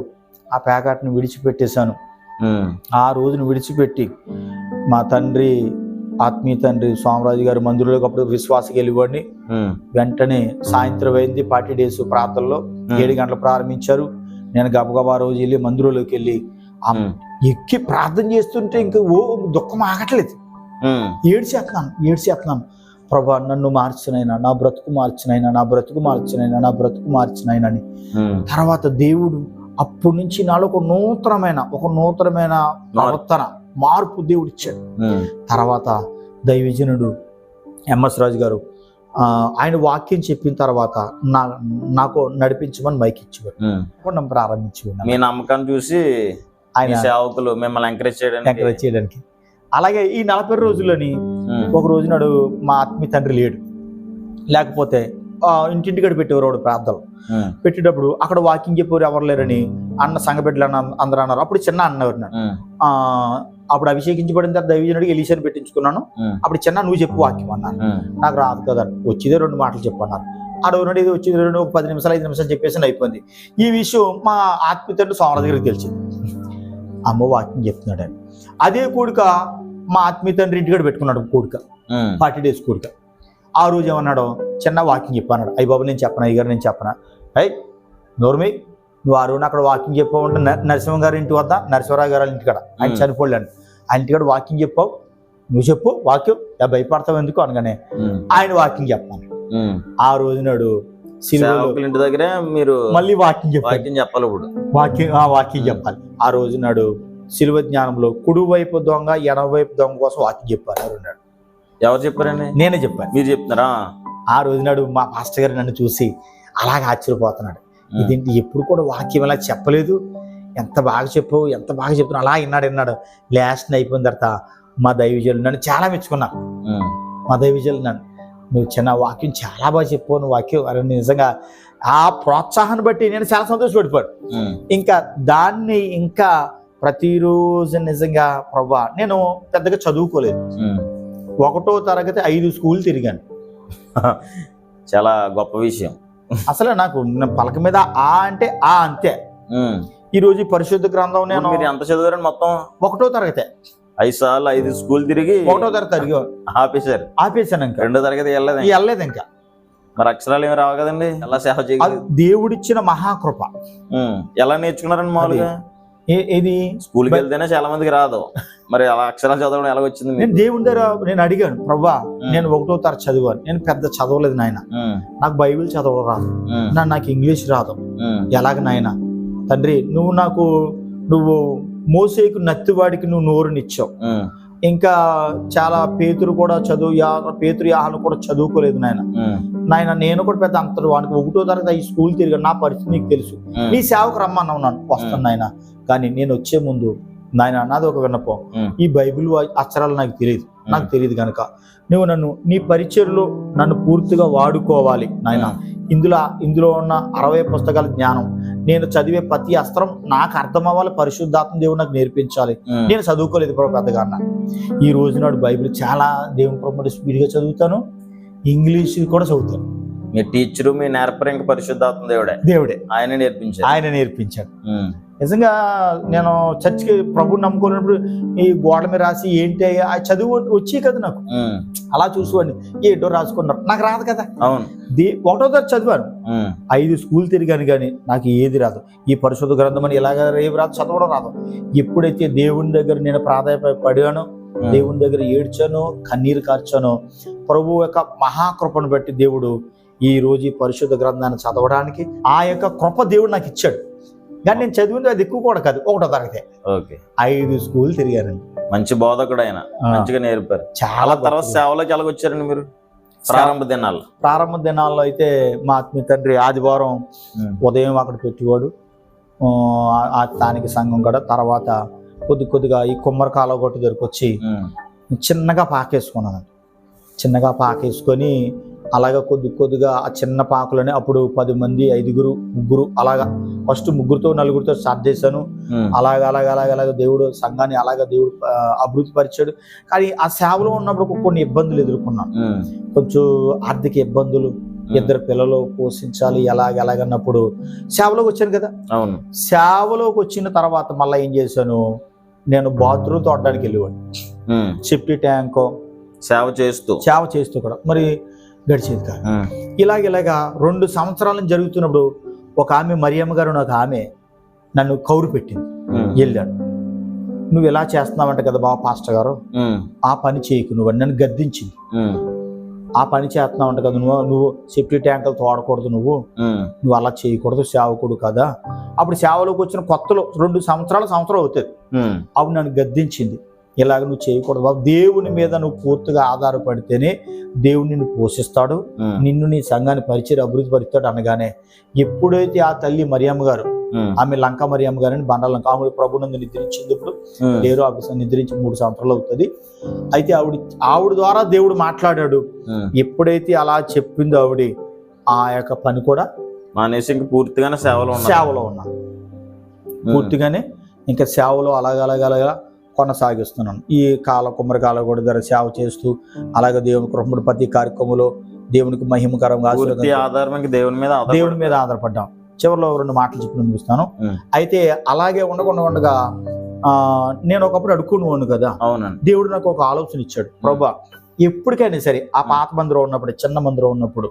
ఆ పేకాటను విడిచిపెట్టేశాను. ఆ రోజును విడిచిపెట్టి మా తండ్రి, ఆత్మీయ తండ్రి సోమరాజు గారు మందిరంలోకి అప్పుడు విశ్వాసకి వెళ్ళివ్వండి. వెంటనే సాయంత్రం అయింది, 40 days ప్రార్థనలో 7 గంటలు ప్రారంభించారు. నేను గబగబా రోజు వెళ్ళి మందిరంలోకి వెళ్ళి ఎక్కి ప్రార్థన చేస్తుంటే ఇంకా దుఃఖం ఆగట్లేదు. ఏడ్చేస్తున్నాను. ప్రభా నన్ను మార్చినైనా, నా బ్రతుకు మార్చినైనా అని. తర్వాత దేవుడు అప్పటి నుంచి నాలో ఒక నూతనమైన ప్రవర్తన మార్పు దేవుడు ఇచ్చాడు. తర్వాత దైవజనుడు ఎంఎస్ రాజు గారు ఆయన వాక్యం చెప్పిన తర్వాత నాకు నడిపించమని మైక్ ఇచ్చేవాడు, ప్రారంభించి మీ నమ్మకాన్ని చూసి ఆయన సేవకులు మిమ్మల్ని ఎంకరేజ్ చేయడానికి. అలాగే ఈ 40 రోజుల్లోని ఒక రోజు నాడు మా ఆత్మీయ తండ్రి లేకపోతే ఇంటింటికడ పెట్టేవారు ప్రార్థనలు. పెట్టేటప్పుడు అక్కడ వాకింగ్ చెప్పేవారు ఎవరు లేరని సంఘ బిడ్డలు అందరూ అన్నారు. అప్పుడు చిన్న అన్నవారు అప్పుడు అభిషేకించబడిన తర్వాత దైవజనుడికి ఎలీషాని పెట్టించుకున్నాను. అప్పుడు చిన్న నువ్వు చెప్పు వాక్యం అన్నాను. నాకు రాదు కదా, వచ్చేదే 2 మాటలు చెప్పన్నారు. అడవునడు ఇది వచ్చేది 10 నిమిషాలు 5 నిమిషాలు చెప్పేసి అయిపోయింది. ఈ విషయం మా ఆత్మీయ తండ్రి సోమరాజు దగ్గరికి తెలిసింది. అమ్మ వాక్యం చెప్తున్నాడు అని. అదే కూడిక మా ఆత్మీయ తండ్రి ఇంటికాడ పెట్టుకున్నాడు కూడిక, 40 days కూడిక. ఆ రోజు ఏమన్నాడు, చిన్న వాకింగ్ చెప్పన్నాడు. అయ్యి బాబు నేను చెప్పనా, అయ్యగారు నేను చెప్పనా, అయ్యి నోర్మి నువ్వు ఆ రోజు అక్కడ వాకింగ్ చెప్పావు. నరసింహ గారి ఇంటి వద్ద, నరసింహరావు గారి ఇంటికాడ, ఆయన చనిపోలేండి, ఆయన ఇంటికాడ వాకింగ్ చెప్పావు, నువ్వు చెప్పు వాక్యం, భయపడతావు ఎందుకు అనగానే ఆయన వాకింగ్ చెప్పాను. ఆ రోజు నాడు ఇంటి దగ్గర మీరు మళ్ళీ వాకింగ్ చెప్పాలి. ఇప్పుడు వాకింగ్ చెప్పాలి. ఆ రోజు నాడు శిలువ జ్ఞానంలో కుడి వైపు దొంగ, ఎడమ వైపు దొంగ కోసం వాకింగ్ చెప్పారు. ఎవరు చెప్పారండి? నేనే చెప్పాను. మీరు చెప్తున్నారా? ఆ రోజు నాడు మా పాస్టర్ గారు నన్ను చూసి అలాగే ఆశ్చర్యపోతున్నాడు. ఇదేంటి ఎప్పుడు కూడా వాక్యం ఇలా చెప్పలేదు, ఎంత బాగా చెప్తున్నా అలా విన్నాడు. లాస్ట్ అయిపోయిన తర్వాత మా దైవజనులు నన్ను చాలా మెచ్చుకున్నాను. నువ్వు చిన్న వాక్యం చాలా బాగా చెప్పావు, నువ్వు వాక్యం అని నిజంగా ఆ ప్రోత్సాహాన్ని బట్టి నేను చాలా సంతోషపడిపోయాను. ఇంకా దాన్ని ఇంకా ప్రతిరోజు నిజంగా ప్రభా నేను పెద్దగా చదువుకోలేదు. 1వ తరగతి 5 స్కూల్ తిరిగాను. చాలా గొప్ప విషయం. అసలు నాకు పలక మీద అంటే అంతే. ఈ రోజు పరిశుద్ధ గ్రంథం నేను ఎంత చదివారని మొత్తం 1వ తరగతి 5 సార్లు 5 స్కూల్ తిరిగి 1వ తరగతి ఆపేశాను. ఇంకా 2వ తరగతి వెళ్ళలేదు. ఇంకా మరి అక్షరాలు ఏమి రావు కదండి, ఎలా సేవ చేయాలి? దేవుడిచ్చిన మహాకృప. ఎలా నేర్చుకున్నారండి మామూలుగా? ఇది స్కూల్కి వెళ్తేనే చాలా మందికి రాదు, మరి అలా అక్షరాలు చదవడం ఎలా వచ్చింది నేను దేవుని దగ్గర నేను అడిగాను, ప్రభా నేను 1వ తరగతి చదివాను, నేను పెద్ద చదవలేదు నాయన, నాకు బైబిల్ చదవడం రాదు, నాకు ఇంగ్లీష్ రాదు, ఎలాగ నాయన తండ్రి నువ్వు మోసేకు నత్తివాడికి నువ్వు నోరునిచ్చావు, ఇంకా చాలా పేతురు కూడా పేతురు యాహను కూడా చదువుకోలేదు నాయన నేను కూడా పెద్ద అంతరు వానికి 1వ తరగతి ఈ స్కూల్ తిరిగాను, నా పరిస్థితి నీకు తెలుసు, నీ సేవకు రమ్మన్నావు, నన్ను వస్తాను నాయన, కానీ నేను వచ్చే ముందు నాయన నాది ఒక విన్నపం, ఈ బైబిల్ అక్షరాలు నాకు తెలియదు కనుక నువ్వు నీ పరిచర్లో నన్ను పూర్తిగా వాడుకోవాలి నాయన, ఇందులో ఉన్న 60 పుస్తకాల జ్ఞానం నేను చదివే ప్రతి అస్త్రం నాకు అర్థం అవ్వాలి, పరిశుద్ధాత్మ దేవుడు నాకు నేర్పించాలి, నేను చదువుకోలేదు పెద్దగా అన్న. ఈ రోజు నాడు బైబిల్ చాలా దేవుని ప్రభుత్వ స్పీడ్గా చదువుతాను, ఇంగ్లీష్ కూడా చదువుతాను. మీ టీచరు మీ నేర్పరు ఇంకా పరిశుద్ధాత్మ దేవుడే ఆయన నేర్పించాడు. నిజంగా నేను చర్చికి ప్రభుని నమ్ముకున్నప్పుడు ఈ గోడ మీద రాసి ఏంటి ఆ చదువు వచ్చి కదా నాకు, అలా చూసుకోండి ఏంటో రాసుకున్నారు, నాకు రాదు కదా. అవును, 1వ తరగతి చదివాను, 5 స్కూల్ తిరిగాను, కానీ నాకు ఏది రాదు, ఈ పరిశుద్ధ గ్రంథం అని ఇలాగ రేపు రాదు, చదవడం రాదు. ఎప్పుడైతే దేవుని దగ్గర నేను ప్రాధాన్యపడానో, దేవుని దగ్గర ఏడ్చానో, కన్నీరు కార్చానో, ప్రభు యొక్క మహాకృపను బట్టి దేవుడు ఈ రోజు ఈ పరిశుద్ధ గ్రంథాన్ని చదవడానికి ఆ యొక్క కృప దేవుడు నాకు ఇచ్చాడు. కానీ నేను చదివింది అది ఎక్కువ కూడా కాదు, 1వ తరగతి, 5 స్కూల్ తిరిగానండి. మంచి బోధకుడు ఆయన, మంచిగా నేర్పారు. చాలా తర్వాత సేవలోకి ఎలాగొచ్చారండి మీరు? ప్రారంభ దినాల్లో అయితే మా ఆత్మీయ తండ్రి ఆదివారం ఉదయం అక్కడ పెట్టేవాడు, స్థానిక సంఘం కూడా. తర్వాత కొద్దిగా ఈ కుమ్మర కాలగొట్టు దగ్గరకు వచ్చి చిన్నగా పాకేసుకొని అలాగా కొద్దిగా ఆ చిన్న పాకులని అప్పుడు 10 మంది 5 ముగ్గురు అలాగా ఫస్ట్ 3తో 4తో స్టార్ట్ చేశాను. అలాగా దేవుడు సంఘాన్ని దేవుడు అభివృద్ధి పరిచాడు. కానీ ఆ సేవలో ఉన్నప్పుడు కొన్ని ఇబ్బందులు ఎదుర్కొన్నాను, కొంచెం ఆర్థిక ఇబ్బందులు, 2 పిల్లలు పోషించాలి, ఎలాగన్నప్పుడు సేవలోకి వచ్చాను కదా. అవును, సేవలోకి వచ్చిన తర్వాత మళ్ళీ ఏం చేశాను, నేను బాత్రూమ్ తోడడానికి వెళ్ళేవాడిని, సెప్టీ ట్యాంక్ సేవ చేస్తూ కూడా మరి గడిచేది కాదు. ఇలాగా 2 సంవత్సరాల నుంచి జరుగుతున్నప్పుడు ఒక ఆమె మరియమ్మ గారు ఒక ఆమె నన్ను కౌరు పెట్టింది, వెళ్ళాడు, నువ్వు ఇలా చేస్తున్నావంట కదా బాబా పాస్టర్ గారు, ఆ పని చేయకు నువ్వు అని నన్ను గద్దించింది. ఆ పని చేస్తున్నావంట కదా నువ్వు సెప్టీ ట్యాంకులు తోడకూడదు, నువ్వు అలా చేయకూడదు, సేవకుడు కదా. అప్పుడు సేవలోకి వచ్చిన కొత్తలో 2 సంవత్సరం అవుతుంది. అప్పుడు నన్ను గద్దించింది, ఇలాగ నువ్వు చేయకూడదు బాబు, దేవుని మీద నువ్వు పూర్తిగా ఆధారపడితేనే దేవుడు నిన్ను పోషిస్తాడు, నిన్ను నీ సంఘాన్ని పరిచయం అభివృద్ధి పరుస్తాడు అనగానే ఎప్పుడైతే ఆ తల్లి మరియమ్మ గారు, ఆమె లంక మరియమ్మ గారు అని బండ లంక, ఆమె ప్రభునందు నిద్రించింది. ఇప్పుడు లేరు నిద్రించి 3 సంవత్సరాలు అవుతుంది. అయితే ఆవిడ ద్వారా దేవుడు మాట్లాడాడు. ఎప్పుడైతే అలా చెప్పిందో ఆవిడ ఆ యొక్క పని కూడా మానేసి పూర్తిగానే సేవలో ఉన్నా, పూర్తిగానే ఇంకా సేవలో అలాగా కొనసాగిస్తున్నాను. ఈ కుమ్మరి కాలగొడ ద్వారా సేవ చేస్తూ అలాగే దేవుని కృపముడు ప్రతి కార్యక్రమంలో దేవునికి మహిమకరంగా దేవుని మీద ఆధారపడ్డాం. చివరిలో 2 మాటలు చెప్పి ముగిస్తాను. అయితే అలాగే ఉండగా నేను ఒకప్పుడు అడుక్కునేవాడిని కదా. దేవుడు నాకు ఒక ఆలోచన ఇచ్చాడు, ప్రభా ఎప్పటికైనా సరే ఆ పాత మందిలో ఉన్నప్పుడు, చిన్న మందిలో ఉన్నప్పుడు,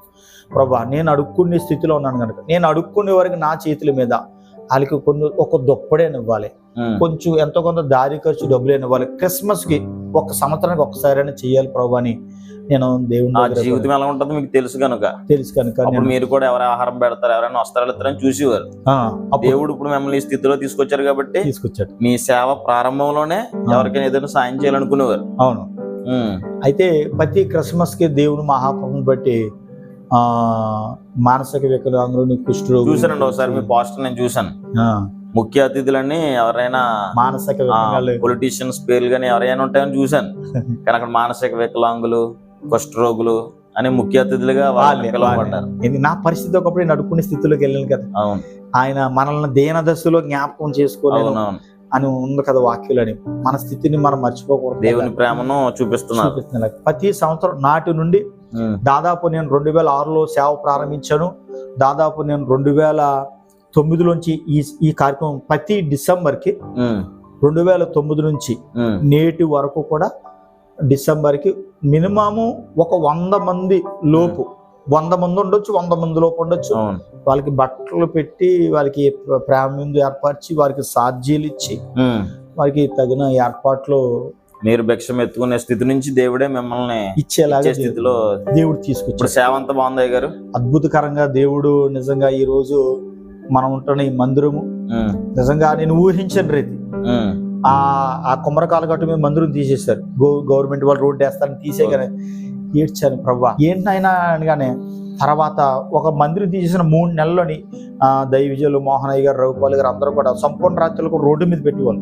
ప్రభా నేను అడుక్కునే స్థితిలో ఉన్నాను కనుక నేను అడుక్కునే వరకు నా చేతుల మీద వాళ్ళకి ఒక దుప్పడే ఇవ్వాలి, కొంచెం ఎంతో కొంత దారి ఖర్చు డబ్బులు ఇవ్వాలి, క్రిస్మస్కి 1 సంవత్సరానికి ఒకసారైనా చెయ్యాలి ప్రభు అని నేను దేవుని జీవితం ఎలా ఉంటుందో మీకు తెలుసు కనుక మీరు కూడా ఎవరు ఆహారం పెడతారు, ఎవరైనా వస్త్రాలు ఇస్తారని చూసేవారు. దేవుడు ఇప్పుడు మిమ్మల్ని ఈ స్థితిలో తీసుకొచ్చారు కాబట్టి మీ సేవ ప్రారంభంలోనే ఎవరికైనా ఏదైనా సాయం చేయాలనుకునేవారు. అవును. అయితే ప్రతి క్రిస్మస్ కి దేవుని మహాకృపను బట్టి మానసిక వికలాంగులు, కుష్ఠరోగులు చూసానండి. ఒకసారి మీ పోస్టర్ నేను చూసాను. ముఖ్య అతిథులని ఎవరైనా మానసిక పొలిటీషియన్స్ పేర్లు కానీ ఎవరైనా ఉంటాయని చూసాను. కానీ అక్కడ మానసిక వికలాంగులు, కుష్ఠరోగులు అని ముఖ్య అతిథులుగా పిలువబడ్డారు. నా పరిస్థితి ఒకప్పుడు నేను అడుక్కునే స్థితిలోకి వెళ్ళాను కదా. అవును, ఆయన మనల్ని దేన దశలో జ్ఞాపకం చేసుకోలేదు అని ఉంది కదా వాక్యులు అని. మన స్థితిని మనం మర్చిపోకూడదు, దేవుని ప్రేమను చూపిస్తున్నారు. ప్రతి సంవత్సరం నాటి నుండి దాదాపు నేను 2006లో సేవ ప్రారంభించాను. దాదాపు నేను 2009లోంచి ఈ కార్యక్రమం ప్రతి డిసెంబర్కి 2009 నుంచి నేటి వరకు కూడా డిసెంబర్కి మినిమము ఒక 100 మంది లోపు 100 మంది ఉండొచ్చు, 100 మంది లోపు ఉండొచ్చు. అవును. వాళ్ళకి బట్టలు పెట్టి, వాళ్ళకి ప్రేమ విందు ఏర్పరిచి, వారికి సాధ్యాలు ఇచ్చి, వారికి తగిన ఏర్పాట్లు మీరు భిక్షం ఎత్తుకునే స్థితి నుంచి దేవుడే మిమ్మల్ని ఇచ్చేలాగా స్థితిలో దేవుడు తీసుకొచ్చాడు. ఇప్పుడు సేవ అంతా బాగుంది గారు. అద్భుతకరంగా దేవుడు నిజంగా ఈ రోజు మనం ఉంటున్న ఈ మందిరము నిజంగా నేను ఊహించని రీతి ఆ కుమ్మరకాల గట్టు మీద మందిరం తీసేశారు. గవర్నమెంట్ వాళ్ళు రోడ్డు వేస్తారని తీసేగానే ఏడ్చాను, ప్రభా ఏంటైనా అనగానే తర్వాత ఒక మందిరం తీసేసిన 3 నెలల్లోని దైవజులు మోహనయ్య గారు, రఘుపాల్ గారు అందరూ కూడా సంపూర్ణ రాత్రులు కూడా రోడ్డు మీద పెట్టేవాళ్ళు.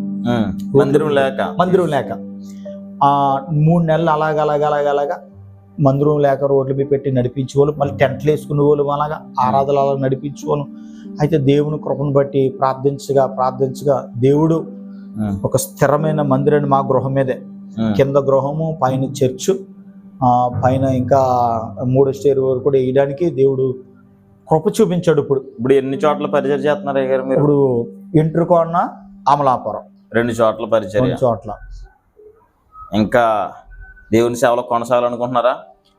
మందిరం లేక 3 నెలలు అలాగా మందిరం లేక రోడ్ల మీద పెట్టి నడిపించేవాళ్ళు. మళ్ళీ టెంట్లు వేసుకునే వాళ్ళు, అలాగా ఆరాధనలు అలా నడిపించేవాళ్ళు. అయితే దేవుని కృపను బట్టి ప్రార్థించగా దేవుడు ఒక స్థిరమైన మందిరాన్ని మా గృహం మీదే, కింద గృహము, పైన చర్చు, పైన ఇంకా 3 స్టేర్ వరకు కూడా వేయడానికి దేవుడు కృప చూపించాడు. ఇప్పుడు ఎన్ని చోట్ల పరిచయం చేస్తున్నారు గారు మీరు? ఇప్పుడు ఇంటర్కోన్న, అమలాపురం 2 చోట్ల పరిచయం. 2 చోట్ల. ఇంకా దేవుని సేవలో కొనసాగాలనుకుంటున్నారా?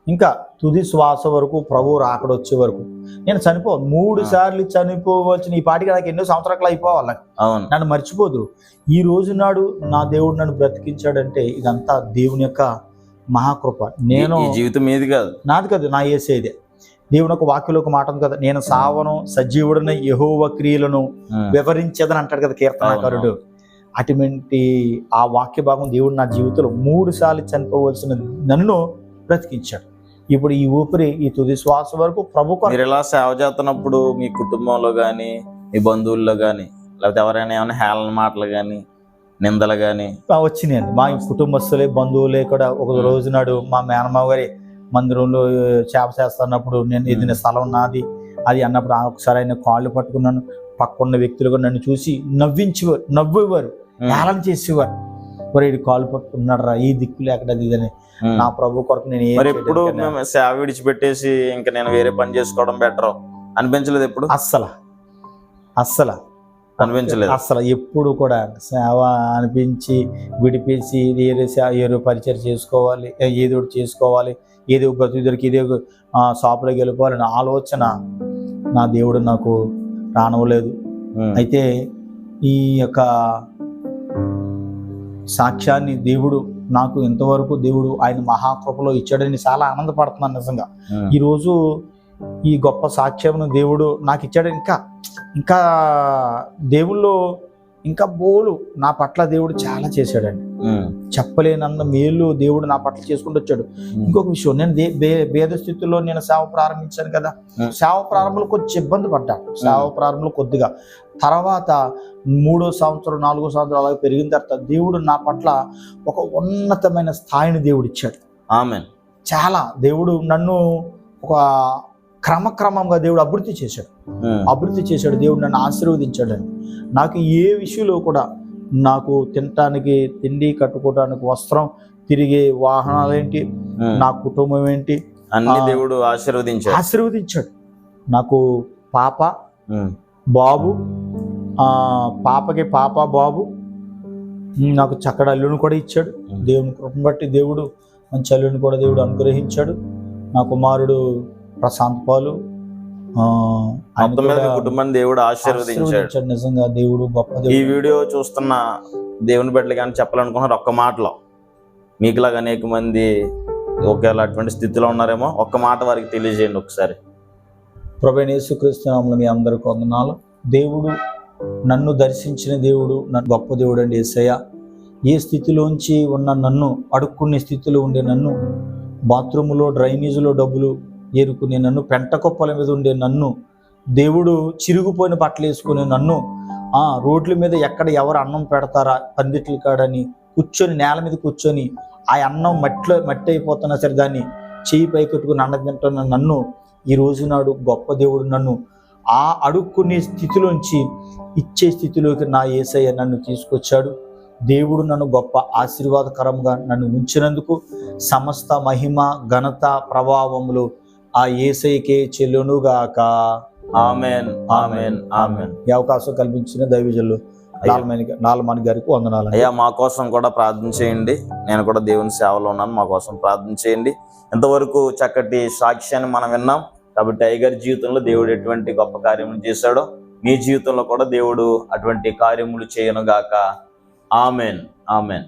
ఇంకా తుది శ్వాస వరకు, ప్రభు రాకడ వచ్చే వరకు. నేను 3 సార్లు చనిపోవచ్చిన ఈ పాటికి నాకు ఎన్నో సంవత్సరాలు అయిపోవాలి. నన్ను మర్చిపోదు. ఈ రోజు నాడు నా దేవుడు నన్ను బ్రతికించాడంటే ఇదంతా దేవుని యొక్క మహాకృప. నేను జీవితం మీది కాదు, నాది కాదు, నా యేసేదే. దేవుని ఒక వాక్యంలో ఒక మాట ఉంది కదా, నేను సావను సజీవుడిని యెహోవా క్రియలను వివరించేదని అంటాడు కదా కీర్తనాకారుడు. అటువంటి ఆ వాక్య భాగం దేవుడు నా జీవితంలో 3 సార్లు చనిపోవలసిన నన్ను బ్రతికించాడు. ఇప్పుడు ఈ ఊపిరి, ఈ తుది శ్వాస వరకు ప్రభు. మీరు ఇలా సేవ చేస్తున్నప్పుడు మీ కుటుంబంలో కానీ, మీ బంధువుల్లో కానీ, లేకపోతే ఎవరైనా ఏమైనా హేళన మాటలు కానీ, నిందలు కానీ వచ్చినాయండి? మా కుటుంబస్తులే, బంధువులే కూడా. ఒక రోజు నాడు మా మేనమావ గారి మందిరంలో చేప చేస్తున్నప్పుడు, నేను ఇది స్థలం నాది అది అన్నప్పుడు ఒకసారి ఆయన కాళ్ళు పట్టుకున్నాను. పక్కన్న వ్యక్తులు కూడా నన్ను చూసి నవ్వేవారు, హేళన చేసేవారు. ఇది కాళ్ళు పట్టుకున్నాడు రా, ఈ దిక్కులు ఎక్కడ ఇదని. నా ప్రభు కొరకు నేను ఎప్పుడు సేవ విడిచిపెట్టేసి ఇంకా నేను వేరే పని చేసుకోవడం బెటర్ అనిపించలేదు ఎప్పుడు? అస్సలు అనిపించలేదు. అసలు ఎప్పుడు కూడా సేవ అనిపించి విడిపేసి ఏదో పరిచయం చేసుకోవాలి, ఏదో చేసుకోవాలి, ఏదో బ్రతుకుదరికి ఏదో షాపులోకి వెళ్ళిపోవాలని ఆలోచన నా దేవుడు నాకు రానవలేదు. అయితే ఈ యొక్క సాక్ష్యాన్ని దేవుడు నాకు ఇంతవరకు దేవుడు ఆయన మహాకృపలో ఇచ్చాడని చాలా ఆనందపడుతున్నాను నిజంగా. ఈరోజు ఈ గొప్ప సాక్ష్యం దేవుడు నాకు ఇచ్చాడు. ఇంకా దేవుళ్ళు ఇంకా బోలు నా పట్ల దేవుడు చాలా చేశాడండి. చెప్పలేనంత మేలు దేవుడు నా పట్ల చేసుకుంటూ వచ్చాడు. ఇంకొక విషయం, నేను భేద స్థితిలో నేను సేవ ప్రారంభించాను కదా. సేవ ప్రారంభంలో కొంచెం ఇబ్బంది పడ్డాను. సేవ ప్రారంభంలో కొద్దిగా, తర్వాత 3వ సంవత్సరం 4వ సంవత్సరం అలాగే పెరిగిన తర్వాత దేవుడు నా పట్ల ఒక ఉన్నతమైన స్థాయిని దేవుడు ఇచ్చాడు. ఆమేన్. చాలా దేవుడు నన్ను ఒక క్రమక్రమంగా దేవుడు అభివృద్ధి చేశాడు. దేవుడు నన్ను ఆశీర్వదించాడండి. నాకు ఏ విషయంలో కూడా, నాకు తినటానికి తిండి, కట్టుకోవటానికి వస్త్రం, తిరిగే వాహనాలు ఏంటి, నా కుటుంబం ఏంటి, అన్ని దేవుడు ఆశీర్వదించాడు. నాకు పాప, బాబు, పాపకి పాప, బాబు, నాకు చక్కటి అల్లుని కూడా ఇచ్చాడు. దేవుని కృపను బట్టి దేవుడు మంచి అల్లుని కూడా దేవుడు అనుగ్రహించాడు. నా కుమారుడు ప్రశాంత్ పాలు, కుటుంబాన్ని దేవుడు ఆశీర్వదించాడు. నిజంగా దేవుడు గొప్ప. ఈ వీడియో చూస్తున్న దేవుని బిడ్డలు కానీ చెప్పాలనుకున్నారు ఒక్క మాటలో, మీకులాగా అనేక మంది ఒకవేళ అటువంటి స్థితిలో ఉన్నారేమో, ఒక్క మాట వారికి తెలియజేయండి ఒకసారి. ప్రభువైన యేసుక్రీస్తు నామములో మీ అందరికీ వందనాలు. దేవుడు నన్ను దర్శించిన దేవుడు, నన్ను గొప్ప దేవుడు అండి యేసయ్య. ఏ స్థితిలోంచి ఉన్న నన్ను, అడుక్కునే స్థితిలో ఉండే నన్ను, బాత్రూములో డ్రైనేజీలో డబ్బులు ఏరుకునే నన్ను, పెంట కుప్పల మీద ఉండే నన్ను, దేవుడు చిరిగిపోయిన బట్టలు వేసుకునే నన్ను, రోడ్ల మీద ఎక్కడ ఎవరు అన్నం పెడతారా పందిట్ల కాడని కూర్చొని, నేల మీద కూర్చొని ఆ అన్నం మట్టి అయిపోతున్నా సరే దాన్ని చేయి పైకెట్టుకుని అన్నం తింటున్న నన్ను, ఈ రోజు నాడు గొప్ప దేవుడు నన్ను ఆ అడుక్కునే స్థితిలోంచి ఇచ్చే స్థితిలోకి నా యేసయ్య నన్ను తీసుకొచ్చాడు. దేవుడు నన్ను గొప్ప ఆశీర్వాదకరంగా నన్ను ఉంచినందుకు సమస్త మహిమ, ఘనత, ప్రభావములు ఆ యేసయ్యకే చెల్లునుగాక. ఆమేన్, ఆమేన్, ఆమేన్. ఈ అవకాశం కల్పించిన దైవజనులు నాలమణి గారికి వందనాలు. అయ్యా, మా కోసం కూడా ప్రార్థన చేయండి. నేను కూడా దేవుని సేవలో ఉన్నాను, మా కోసం ప్రార్థన చేయండి. ఇంతవరకు చక్కటి సాక్ష్యాన్ని మనం విన్నాం. కాబట్టి అయ్యగారి జీవితంలో దేవుడు ఎటువంటి గొప్ప కార్యములు చేశాడో మీ జీవితంలో కూడా దేవుడు అటువంటి కార్యములు చేయను గాక. ఆమెన్. ఆమెన్.